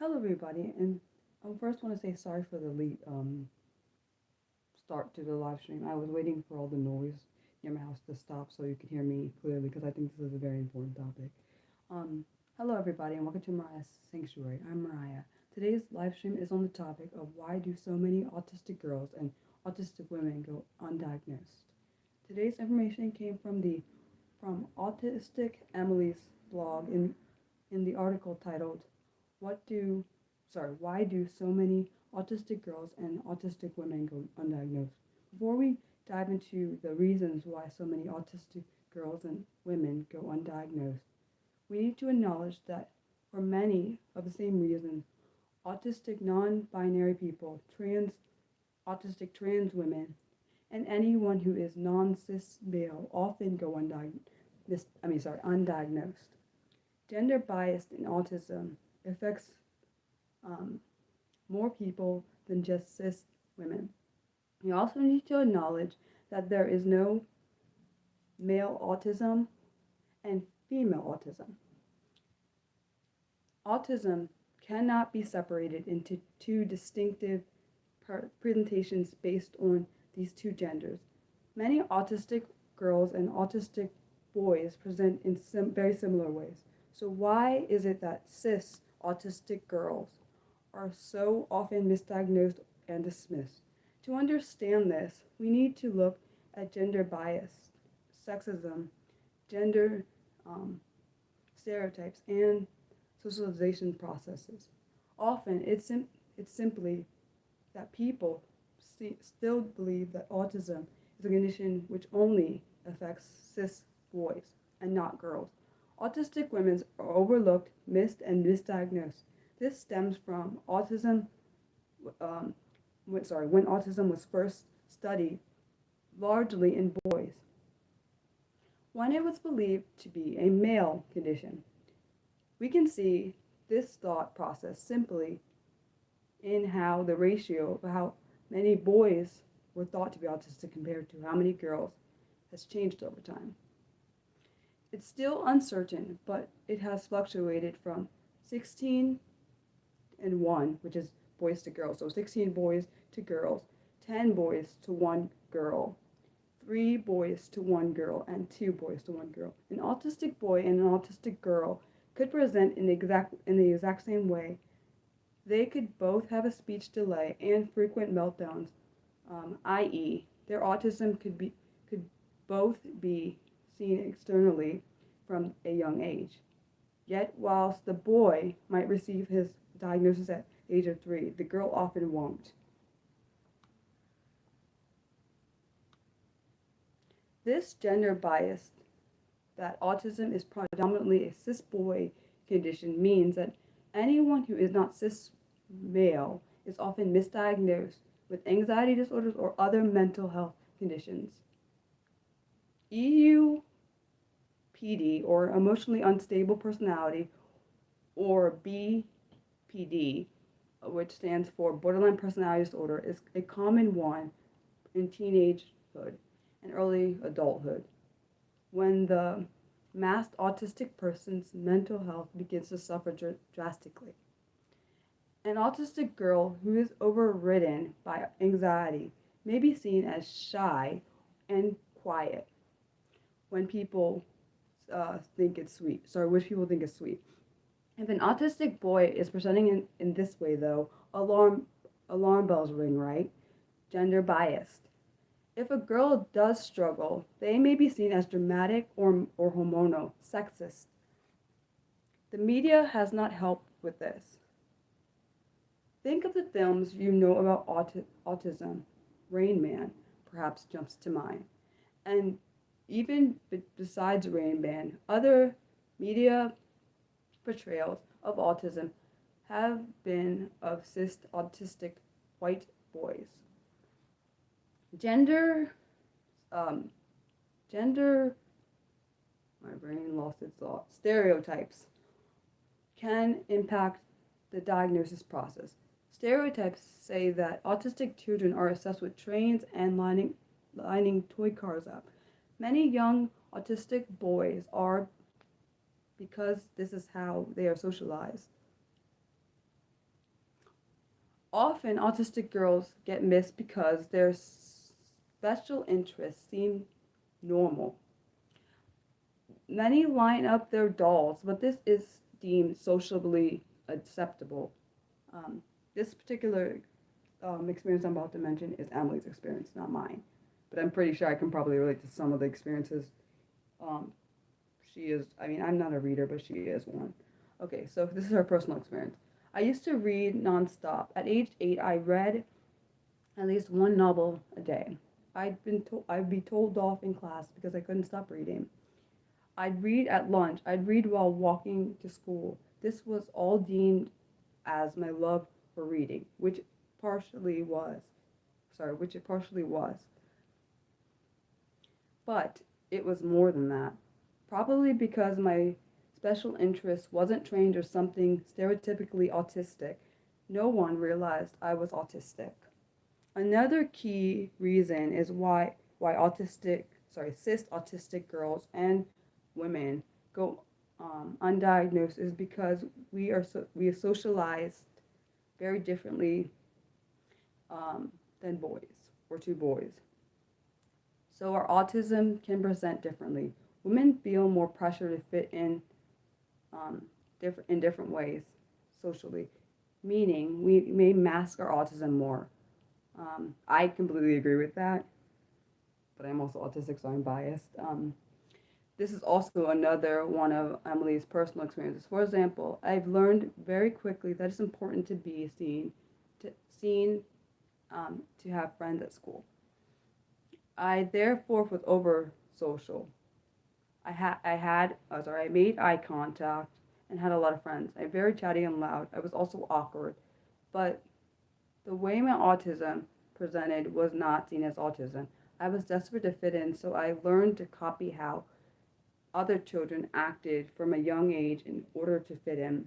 Hello, everybody, and I first want to say sorry for the late start to the live stream. I was waiting for all the noise near my house to stop so you could hear me clearly because I think this is a very important topic. Um, Hello, everybody, and welcome to Mariah's Sanctuary. I'm Mariah. Today's live stream is on the topic of why do so many autistic girls and autistic women go undiagnosed. Today's information came from Autistic Emily's blog in the article titled why do so many autistic girls and autistic women go undiagnosed? Before we dive into the reasons why so many autistic girls and women go undiagnosed, we need to acknowledge that for many of the same reasons, autistic non-binary people, autistic trans women, and anyone who is non-cis male often go undiagnosed. Gender bias in autism affects um, more people than just cis women. We also need to acknowledge that there is no male autism and female autism. Autism cannot be separated into two distinctive presentations based on these two genders. Many autistic girls and autistic boys present in very similar ways. So why is it that cis autistic girls are so often misdiagnosed and dismissed? To understand this, we need to look at gender bias, sexism, gender stereotypes, and socialization processes. Often, it's simply that people still believe that autism is a condition which only affects cis boys and not girls. Autistic women are overlooked, missed, and misdiagnosed. This stems from when autism was first studied largely in boys, when it was believed to be a male condition. We can see this thought process simply in how the ratio of how many boys were thought to be autistic compared to how many girls has changed over time. It's still uncertain, but it has fluctuated from 16 and 1, which is boys to girls. So 16 boys to girls, 10 boys to 1 girl, 3 boys to 1 girl, and 2 boys to 1 girl. An autistic boy and an autistic girl could present in the exact same way. They could both have a speech delay and frequent meltdowns, i.e., their autism could both be seen externally from a young age. Yet, whilst the boy might receive his diagnosis at the age of 3, the girl often won't. This gender bias that autism is predominantly a cis boy condition means that anyone who is not cis male is often misdiagnosed with anxiety disorders or other mental health conditions. EUPD, or emotionally unstable personality, or BPD, which stands for borderline personality disorder, is a common one in teenagehood and early adulthood, when the masked autistic person's mental health begins to suffer drastically. An autistic girl who is overridden by anxiety may be seen as shy and quiet when people think it's sweet. Which people think is sweet. If an autistic boy is presenting in this way, though, alarm bells ring, right? Gender biased. If a girl does struggle, they may be seen as dramatic or hormonal, sexist. The media has not helped with this. Think of the films you know about autism. Rain Man perhaps jumps to mind. And even besides Rain Man, other media portrayals of autism have been of cis autistic white boys. Gender, my brain lost its thought, stereotypes can impact the diagnosis process. Stereotypes say that autistic children are assessed with trains and lining toy cars up. Many young autistic boys are, because this is how they are socialized, Often, autistic girls get missed because their special interests seem normal. Many line up their dolls, but this is deemed socially acceptable. Um, this particular experience I'm about to mention is Emily's experience, not mine. But I'm pretty sure I can probably relate to some of the experiences. Um, she is, I mean, I'm not a reader, but she is one. Okay, so this is her personal experience. I used to read nonstop. At age 8, I read at least one novel a day. I'd be told off in class because I couldn't stop reading. I'd read at lunch. I'd read while walking to school. This was all deemed as my love for reading, partially was. Which it partially was. But it was more than that. Probably because my special interest wasn't trained or something stereotypically autistic, no one realized I was autistic. Another key reason is why cis autistic girls and women go undiagnosed is because we are socialized very differently than boys or to boys. So our autism can present differently. Women feel more pressure to fit in different ways socially, meaning we may mask our autism more. I completely agree with that, but I'm also autistic, so I'm biased. This is also another one of Emily's personal experiences. For example, I've learned very quickly that it's important to be seen, to have friends at school. I therefore was over social. I made eye contact and had a lot of friends. I'm very chatty and loud. I was also awkward, but the way my autism presented was not seen as autism. I was desperate to fit in, so I learned to copy how other children acted from a young age in order to fit in.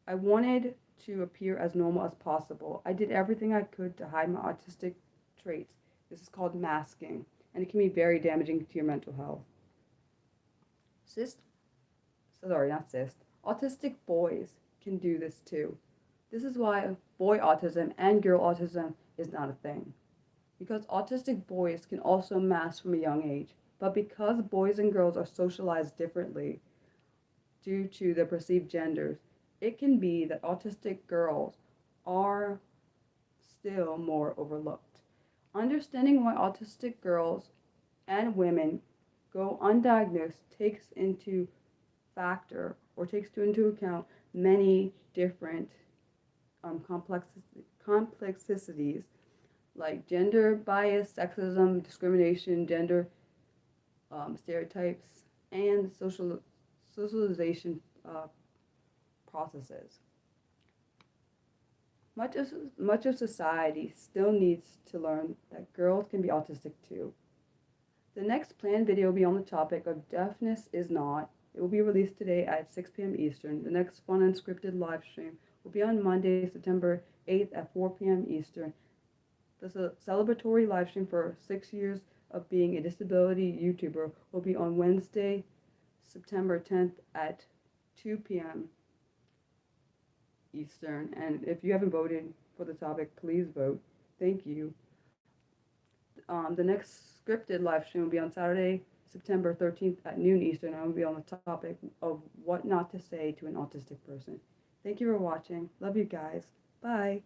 I wanted to appear as normal as possible. I did everything I could to hide my autistic traits. This is called masking, and it can be very damaging to your mental health. Cyst, sorry, not cyst. Autistic boys can do this too. This is why boy autism and girl autism is not a thing. Because autistic boys can also mask from a young age, but because boys and girls are socialized differently due to their perceived genders, it can be that autistic girls are still more overlooked. Understanding why autistic girls and women go undiagnosed takes into account many different complexities like gender bias, sexism, discrimination, gender stereotypes, and socialization processes. Much of society still needs to learn that girls can be autistic too. The next planned video will be on the topic of deafness is not. It will be released today at 6 p.m. Eastern. The next fun unscripted live stream will be on Monday, September 8th at 4 p.m. Eastern. The celebratory live stream for 6 years of being a disability YouTuber will be on Wednesday, September 10th at 2 p.m. Eastern. And if you haven't voted for the topic, please vote. Thank you. The next scripted live stream will be on Saturday, September 13th at noon Eastern. I will be on the topic of what not to say to an autistic person. Thank you for watching. Love you guys. Bye.